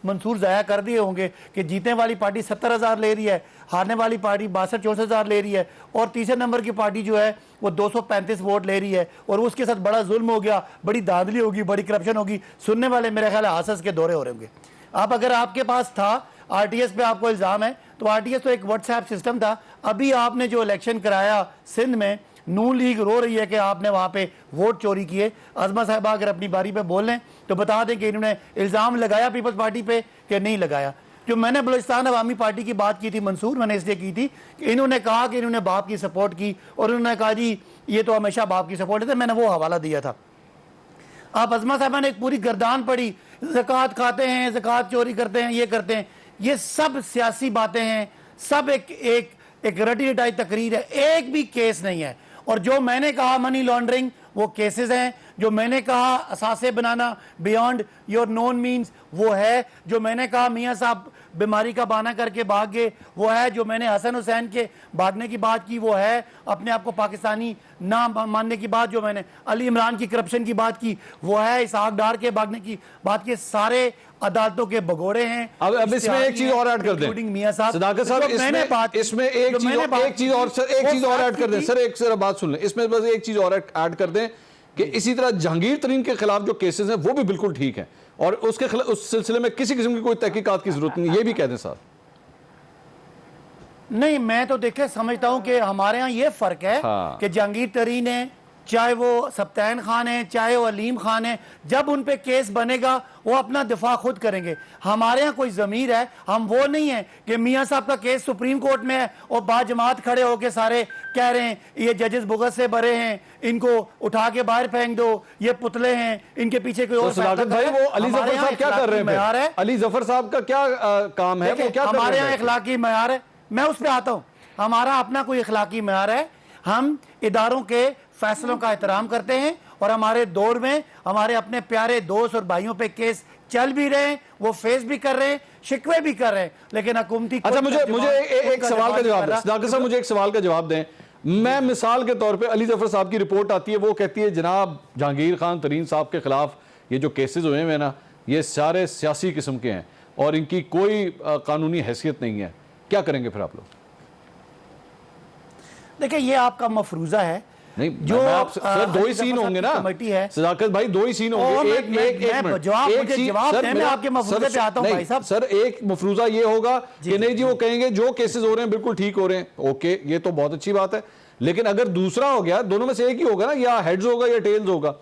منصور ضائع کر دیے ہوں گے کہ جیتنے والی پارٹی 70,000 لے رہی ہے, ہارنے والی پارٹی 62-64,000 لے رہی ہے, اور تیسرے نمبر کی پارٹی جو ہے وہ 235 ووٹ لے رہی ہے, اور اس کے ساتھ بڑا ظلم ہو گیا, بڑی دھاندلی ہوگی, بڑی کرپشن ہوگی. سننے والے میرے خیال ہے حسس کے دورے ہو رہے ہوں گے. اب اگر آپ کے پاس تھا آر ٹی ایس پہ آپ کو الزام ہے, تو آر ٹی ایس تو ایک واٹس ایپ سسٹم تھا. ابھی آپ نے جو الیکشن کرایا سندھ میں, نون لیگ رو رہی ہے کہ آپ نے وہاں پہ ووٹ چوری کیے. عظمہ صاحبہ اگر اپنی باری پہ بول لیں تو بتا دیں کہ انہوں نے الزام لگایا پیپلز پارٹی پہ کہ نہیں لگایا. جو میں نے بلوچستان عوامی پارٹی کی بات کی تھی منصور, میں نے اس لیے کی تھی کہ انہوں نے کہا کہ انہوں نے باپ کی سپورٹ کی, اور انہوں نے کہا جی یہ تو ہمیشہ باپ کی سپورٹ ہے, میں نے وہ حوالہ دیا تھا. آپ عظمہ صاحبہ نے ایک پوری گردان پڑی, زکوٰۃ کھاتے ہیں, زکوٰۃ چوری کرتے ہیں, یہ کرتے ہیں. یہ سب سیاسی باتیں ہیں, سب ایک ایک رٹی رٹائی تقریر ہے, ایک بھی کیس نہیں ہے. اور جو میں نے کہا منی لانڈرنگ وہ کیسز ہیں, جو میں نے کہا اثاثے بنانا بیانڈ یور نون مینز وہ ہے, جو میں نے کہا میاں صاحب بیماری کا بہانہ کر کے بھاگ گئے وہ ہے, جو میں نے حسن حسین کے بھاگنے کی بات کی وہ ہے, اپنے آپ کو پاکستانی نہ ماننے کی بات جو میں نے, علی عمران کی کرپشن کی بات کی وہ ہے, اسحاق ڈار کے بھاگنے کی بات کی, سارے عدالتوں کے بگوڑے ہیں. اب اس میں ایک چیز اور ایڈ کر دیں صداقت صاحب, اس میں ایک چیز اور ایڈ کر دیں سر, ایک سر بات سن لیں, اس میں بس ایک چیز اور ایڈ کر دیں کہ اسی طرح جہانگیر ترین کے خلاف جو کیسز ہیں وہ بھی بالکل ٹھیک ہیں, اور اس سلسلے میں کسی قسم کی کوئی تحقیقات کی ضرورت نہیں, یہ بھی کہہ دیں صاحب. نہیں, میں تو دیکھیں سمجھتا ہوں کہ ہمارے ہاں یہ فرق ہے کہ جہانگیر ترین ہے, چاہے وہ سبطین خان ہے, چاہے وہ علیم خان ہے, جب ان پہ کیس بنے گا وہ اپنا دفاع خود کریں گے. ہمارے ہاں کوئی ضمیر ہے, ہم وہ نہیں ہیں کہ میاں صاحب کا کیس سپریم کورٹ میں ہے اور باجماعت کھڑے ہو کے سارے کہہ رہے ہیں یہ ججز بغض سے بھرے ہیں, ان کو اٹھا کے باہر پھینک دو, یہ پتلے ہیں, ان کے پیچھے کوئی اور صداقت بھائی وہ علی ظفر صاحب کیا کر رہے ہیں, علی ظفر صاحب کا کیا کام ہے, وہ کیا کر رہے ہیں؟ ہمارے یہاں اخلاقی معیار ہے, میں اس پہ آتا ہوں, ہمارا اپنا کوئی اخلاقی معیار ہے, ہم اداروں کے فیصلوں کا احترام کرتے ہیں, اور ہمارے دور میں ہمارے اپنے پیارے دوست اور بھائیوں پہ کیس چل بھی رہے ہیں, وہ فیس بھی کر رہے ہیں, شکوے بھی کر رہے ہیں, لیکن حکومتی اچھا مجھے ایک سوال کا جواب دیں صداقت صاحب, مجھے ایک سوال کا جواب دیں. میں مثال کے طور پہ علی ظفر صاحب کی رپورٹ آتی ہے, وہ کہتی ہے جناب جہانگیر خان ترین صاحب کے خلاف یہ جو کیسز ہوئے ہیں نا یہ سارے سیاسی قسم کے ہیں اور ان کی کوئی قانونی حیثیت نہیں ہے, کیا کریں گے پھر آپ لوگ؟ دیکھیں یہ آپ کا مفروضہ ہے, نہیں جو سر دو ہی سین ہوں گے نا صداقت بھائی, دو ہی سین ہوں گے. سر ایک مفروضہ یہ ہوگا کہ نہیں جی وہ کہیں گے جو کیسز ہو رہے ہیں بالکل ٹھیک ہو رہے ہیں, اوکے یہ تو بہت اچھی بات ہے, لیکن اگر دوسرا ہو گیا دونوں میں سے ایک ہی ہوگا نا, یا ہیڈز ہوگا یا ٹیلز ہوگا.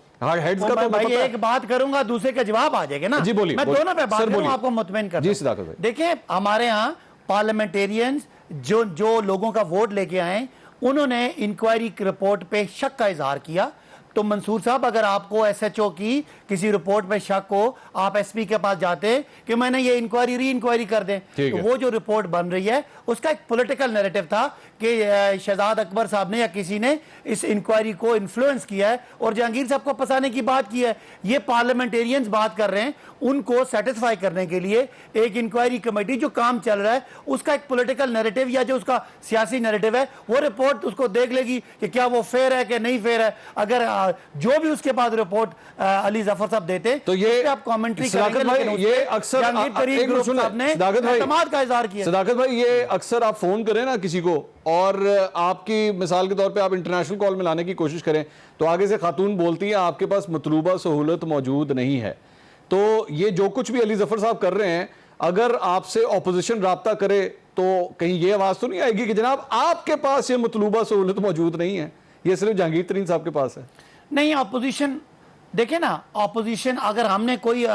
ہیڈز کا تو ایک بات کروں گا دوسرے کا جواب آ جائے گا نا, جی بولیے, میں دونوں پہ بات کروں آپ کو مطمئن کرتا ہوں. جی صداقت بھائی دیکھیں ہمارے ہاں پارلیمنٹیرینز جو لوگوں کا ووٹ لے کے آئے انہوں نے انکوائری کی رپورٹ پہ شک کا اظہار کیا. تو منصور صاحب اگر آپ کو ایس ایچ او کی کسی رپورٹ پہ شک ہو, آپ ایس پی کے پاس جاتے کہ میں نے یہ انکوائری ری انکوائری کر دیں, تو وہ جو رپورٹ بن رہی ہے اس کا ایک پولیٹیکل نیریٹو تھا کہ شہزاد اکبر صاحب نے یا کسی نے اس انکوائری کو انفلوئنس کیا ہے اور جہانگیر صاحب کو پھنسانے کی بات کی ہے. یہ پارلیمنٹیرینز بات کر رہے ہیں, ان کو سیٹسفائی کرنے کے لیے ایک انکوائری کمیٹی جو کام چل رہا ہے اس کا ایک پولیٹیکل نیریٹو یا جو اس کا سیاسی نیریٹو ہے وہ رپورٹ اس کو دیکھ لے گی کہ کیا وہ فیئر ہے کہ نہیں فیئر ہے. اگر جو بھی اس کے بعد رپورٹ علی ظفر صاحب دیتے تو یہ آپ کامنٹری صداقت بھائی یہ اکثر اعتماد کا اظہار کیا. صداقت بھائی یہ اکثر آپ فون کریں نا کسی کو اور آپ کی مثال کے طور پہ آپ انٹرنیشنل کال میں لانے کی کوشش کریں تو آگے سے خاتون بولتی ہیں آپ کے پاس مطلوبہ سہولت موجود نہیں ہے. تو یہ جو کچھ بھی علی ظفر صاحب کر رہے ہیں, اگر آپ سے اپوزیشن رابطہ کرے تو کہیں یہ آواز تو نہیں آئے گی کہ جناب آپ کے پاس یہ مطلوبہ سہولت موجود نہیں ہے, یہ صرف جہانگیر ترین صاحب کے پاس ہے؟ نہیں, اپوزیشن دیکھیں نا, اپوزیشن اگر ہم نے کوئی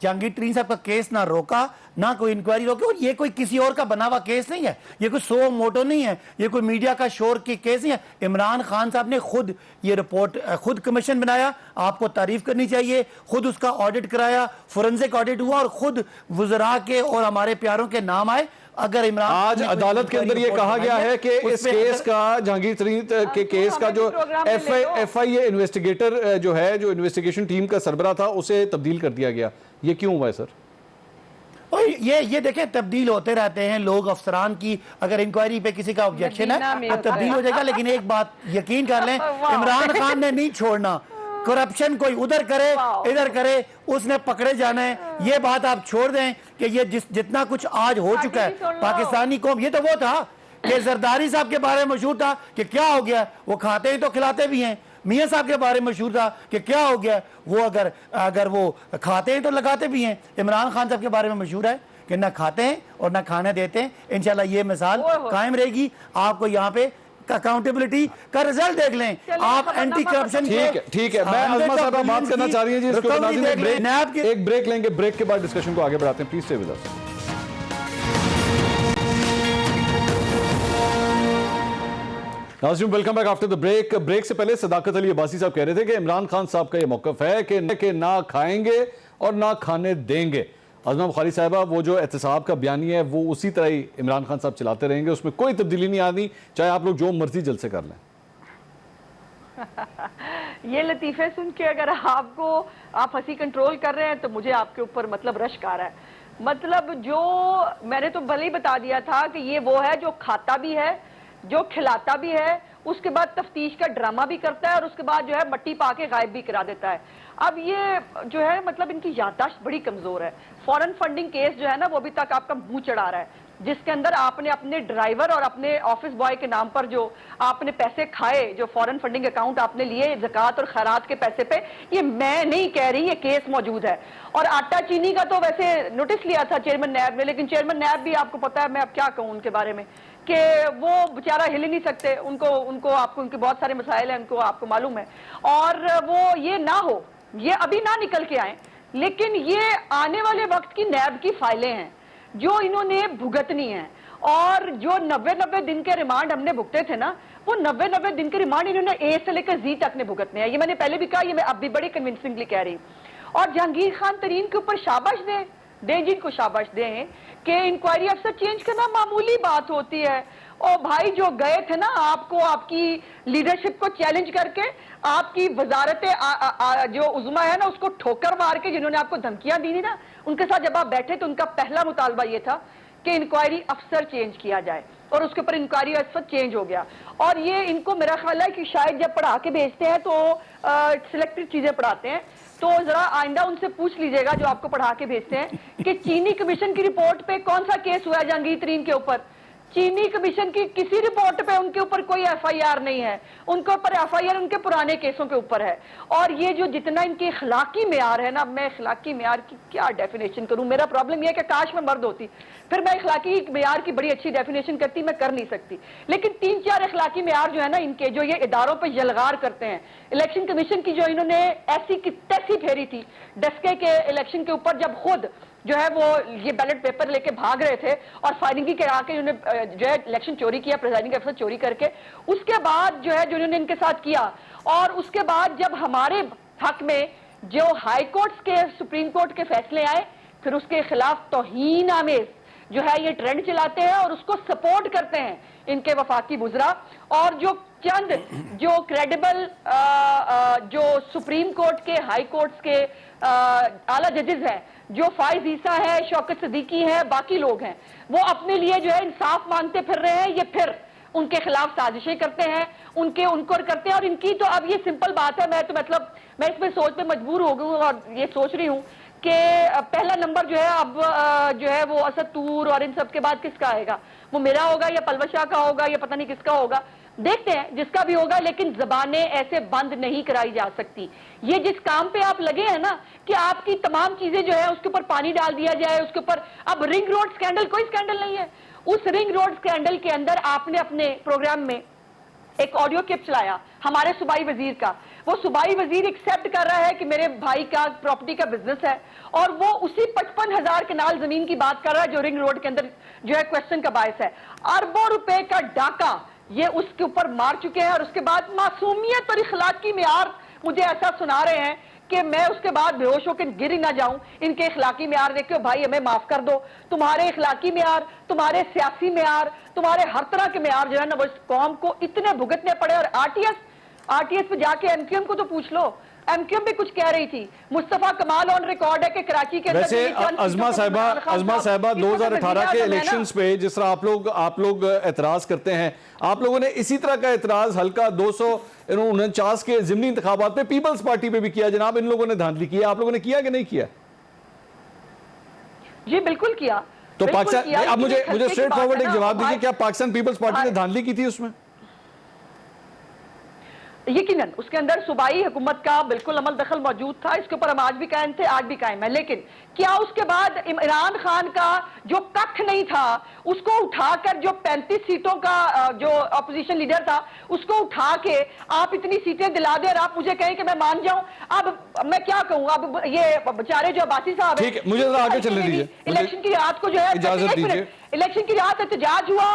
جہانگیر ترین صاحب کا کیس نہ روکا نہ کوئی انکوائری روکی, اور یہ کوئی کسی اور کا بنا ہوا کیس نہیں ہے, یہ کوئی سو موٹو نہیں ہے, یہ کوئی میڈیا کا شور کی کیس نہیں ہے. عمران خان صاحب نے خود یہ رپورٹ خود کمیشن بنایا, آپ کو تعریف کرنی چاہیے, خود اس کا آڈٹ کرایا, فورنزک آڈٹ ہوا اور خود وزراء کے اور ہمارے پیاروں کے نام آئے. اگر عمران آج عدالت کے اندر یہ کہا گیا ہے کہ اس کیس کا جہانگیر ترین کے کیس کا جو ایف آئی اے انویسٹیگیٹر جو ہے, جو انویسٹیگیشن ٹیم کا سربراہ تھا, اسے تبدیل کر دیا گیا. یہ کیوں ہوا ہے سر؟ یہ دیکھیں تبدیل ہوتے رہتے ہیں لوگ, افسران کی اگر انکوائری پہ کسی کا آبجیکشن ہے تبدیل ہو جائے گا, لیکن ایک بات یقین کر لیں عمران خان نے نہیں چھوڑنا. کرپشن کوئی ادھر کرے ادھر کرے, اس نے پکڑے جانا ہے. یہ بات آپ چھوڑ دیں کہ یہ جتنا کچھ آج ہو چکا ہے پاکستانی قوم, یہ تو وہ تھا کہ زرداری صاحب کے بارے میں مشہور تھا کہ کیا ہو گیا, وہ کھاتے ہیں تو کھلاتے بھی ہیں. میاں صاحب کے بارے میں مشہور تھا کہ کیا ہو گیا, وہ اگر وہ کھاتے ہیں تو لگاتے بھی ہیں. عمران خان صاحب کے بارے میں مشہور ہے کہ نہ کھاتے ہیں اور نہ کھانے دیتے ہیں. انشاءاللہ یہ مثال قائم رہے گی. آپ کو یہاں پہ اکاؤنٹیبلٹی کا رزلٹ دیکھ لیں, آپ اینٹی کرپشن ٹھیک ہے. میں عظمہ صاحبہ بات کرنا چاہ رہی ہیں جی, اس کو ایک بریک لیں گے, بریک کے بعد ڈسکشن کو آگے بڑھاتے ہیں. Please stay with us. ناظرین welcome back after the break. Break سے پہلے صداقت علی عباسی صاحب کہہ رہے تھے کہ عمران خان صاحب کا یہ موقف ہے کہ نہ کھائیں گے اور نہ کھانے دیں گے, عظمہ بخاری صاحبہ وہ جو احتساب کا بیانیہ ہے وہ اسی طرح ہی عمران خان صاحب چلاتے رہیں گے, اس میں کوئی تبدیلی نہیں آنی, چاہے آپ لوگ جو مرضی جلسے کر لیں. یہ لطیفے سن کے اگر آپ ہنسی کنٹرول کر رہے ہیں تو مجھے آپ کے اوپر مطلب رشک آ رہا ہے. مطلب جو میں نے تو بھلے ہی بتا دیا تھا کہ یہ وہ ہے جو کھاتا بھی ہے, جو کھلاتا بھی ہے, اس کے بعد تفتیش کا ڈرامہ بھی کرتا ہے, اور اس کے بعد جو ہے مٹی پا کے غائب بھی کرا دیتا ہے. اب یہ جو ہے مطلب ان کی یادداشت بڑی کمزور ہے. فورن فنڈنگ کیس جو ہے نا وہ ابھی تک آپ کا منہ چڑھا رہا ہے, جس کے اندر آپ نے اپنے ڈرائیور اور اپنے آفس بوائے کے نام پر جو آپ نے پیسے کھائے, جو فورن فنڈنگ اکاؤنٹ آپ نے لیے زکوٰۃ اور خیرات کے پیسے پہ, یہ میں نہیں کہہ رہی, یہ کیس موجود ہے. اور آٹا چینی کا تو ویسے نوٹس لیا تھا چیئرمین نیب نے, لیکن چیئرمین نیب بھی آپ کو پتا ہے, میں اب کیا کہوں ان کے بارے میں, کہ وہ بیچارہ ہل ہی نہیں سکتے, ان کو آپ کو ان کے بہت سارے مسائل ہیں, ان کو آپ کو معلوم ہے. اور وہ یہ نہ ہو, یہ ابھی نہ نکل کے آئیں, لیکن یہ آنے والے وقت کی نیب کی فائلیں ہیں جو انہوں نے بھگتنی ہیں. اور جو 90 دن کے ریمانڈ ہم نے بھگتے تھے نا, وہ 90 دن کے ریمانڈ انہوں نے اے سے لے کر زی تک نے بھگتنے ہیں. یہ میں نے پہلے بھی کہا, یہ میں اب بھی بڑی کنونسنگلی کہہ رہی ہوں. اور جہانگیر خان ترین کے اوپر شاباش دیں جن کو شاباش دیں کہ انکوائری افسر چینج کرنا معمولی بات ہوتی ہے. اور بھائی جو گئے تھے نا آپ کو, آپ کی لیڈرشپ کو چیلنج کر کے, آپ کی وزارت جو عظمیٰ ہے نا اس کو ٹھوکر مار کے, جنہوں نے آپ کو دھمکیاں دی نا, ان کے ساتھ جب آپ بیٹھے تو ان کا پہلا مطالبہ یہ تھا کہ انکوائری افسر چینج کیا جائے, اور اس کے اوپر انکوائری افسر چینج ہو گیا. اور یہ ان کو میرا خیال ہے کہ شاید جب پڑھا کے بھیجتے ہیں تو سلیکٹڈ چیزیں پڑھاتے ہیں, تو ذرا آئندہ ان سے پوچھ لیجئے گا جو آپ کو پڑھا کے بھیجتے ہیں کہ چینی کمیشن کی رپورٹ پہ کون سا کیس ہوا ہے جہانگیر ترین کے اوپر. چینی کمیشن کی کسی رپورٹ پہ ان کے اوپر کوئی ایف آئی آر نہیں ہے, ان کے اوپر ایف آئی آر ان کے پرانے کیسوں کے اوپر ہے. اور یہ جو جتنا ان کے اخلاقی معیار ہے نا, میں اخلاقی معیار کی کیا ڈیفینیشن کروں, میرا پرابلم یہ ہے کہ کاش میں مرد ہوتی, پھر میں اخلاقی معیار کی بڑی اچھی ڈیفینیشن کرتی, میں کر نہیں سکتی. لیکن 3-4 اخلاقی معیار جو ہے نا ان کے, جو یہ اداروں پہ یلغار کرتے ہیں. الیکشن کمیشن کی جو انہوں نے ایسی کی تیسی پھیری تھی ڈسکے کے الیکشن کے اوپر, جب خود جو ہے وہ یہ بیلٹ پیپر لے کے بھاگ رہے تھے اور فائرنگ کرا کے انہوں نے جو ہے الیکشن چوری کیا, پریزائڈنگ افسر چوری کر کے, اس کے بعد جو ہے جو انہوں نے ان کے ساتھ کیا. اور اس کے بعد جب ہمارے حق میں جو ہائی کورٹس کے, سپریم کورٹ کے فیصلے آئے, پھر اس کے خلاف توہین آمیز جو ہے یہ ٹرینڈ چلاتے ہیں اور اس کو سپورٹ کرتے ہیں ان کے وفاقی وزراء. اور جو چند جو کریڈیبل جو سپریم کورٹ کے, ہائی کورٹس کے اعلیٰ ججز ہیں, جو فائز عیسیٰ ہے, شوکت صدیقی ہے, باقی لوگ ہیں, وہ اپنے لیے جو ہے انصاف مانگتے پھر رہے ہیں. یہ پھر ان کے خلاف سازشیں کرتے ہیں, ان کو کرتے ہیں. اور ان کی تو اب یہ سمپل بات ہے, میں اس میں سوچ پہ مجبور ہو گئی ہوں اور یہ سوچ رہی ہوں کہ پہلا نمبر جو ہے اب جو ہے وہ اسد طور اور ان سب کے بعد کس کا آئے گا, وہ میرا ہوگا یا پلوش شاہ کا ہوگا یا پتہ نہیں کس کا ہوگا, دیکھتے ہیں جس کا بھی ہوگا. لیکن زبانیں ایسے بند نہیں کرائی جا سکتی. یہ جس کام پہ آپ لگے ہیں نا کہ آپ کی تمام چیزیں جو ہے اس کے اوپر پانی ڈال دیا جائے, اس کے اوپر اب رنگ روڈ سکینڈل, کوئی سکینڈل نہیں ہے. اس رنگ روڈ سکینڈل کے اندر آپ نے اپنے پروگرام میں ایک آڈیو کلپ چلایا ہمارے صوبائی وزیر کا. وہ صوبائی وزیر ایکسیپٹ کر رہا ہے کہ میرے بھائی کا پراپرٹی کا بزنس ہے, اور وہ اسی 55,000 کنال زمین کی بات کر رہا ہے جو رنگ روڈ کے اندر جو ہے کوشچن کا باعث ہے. اربوں روپے کا ڈاکہ یہ اس کے اوپر مار چکے ہیں, اور اس کے بعد معصومیت اور اخلاق کی معیار مجھے ایسا سنا رہے ہیں کہ میں اس کے بعد بے ہوش ہو کے گر ہی نہ جاؤں. ان کے اخلاقی معیار دیکھو بھائی, ہمیں معاف کر دو. تمہارے اخلاقی معیار, تمہارے سیاسی معیار, تمہارے ہر طرح کے معیار جو ہے نا وہ اس قوم کو اتنے بھگتنے پڑے. اور آر ٹی ایس پہ جا کے ایم کیو ایم کو تو پوچھ لو, ایم کیو ایم بھی کچھ کہہ رہی تھی. مصطفیٰ کمال آن ریکارڈ ہے کہ کراچی کے ویسے عظمہ صاحبہ 2018 کے الیکشنز پہ جس طرح آپ لوگ اعتراض کرتے ہیں, آپ لوگوں نے اسی طرح کا اعتراض حلقہ 249 کے ضمنی انتخابات پہ پیپلز پارٹی پہ بھی کیا. جناب ان لوگوں نے دھاندلی کی, آپ لوگوں نے کیا کہ نہیں کیا؟ جی بالکل کیا. تو پاکستان, اب مجھے اسٹریٹ فارورڈ ایک جواب دیجیے, کیا پاکستان پیپلز پارٹی نے دھاندلی کی تھی اس میں؟ یقیناً اس کے اندر صوبائی حکومت کا بالکل عمل دخل موجود تھا. اس کے اوپر ہم آج بھی قائم تھے, آج بھی قائم ہے. لیکن کیا اس کے بعد عمران خان کا جو ککھ نہیں تھا اس کو اٹھا کر, جو 35 سیٹوں کا جو اپوزیشن لیڈر تھا اس کو اٹھا کے آپ اتنی سیٹیں دلا دیں اور آپ مجھے کہیں کہ میں مان جاؤں؟ اب میں کیا کہوں, اب یہ بیچارے جو عباسی صاحب ہیں, مجھے ذرا آگے چلنے دیجیے. الیکشن کی رات کو جو ہے اجازت دیجیے, الیکشن کی رات احتجاج ہوا,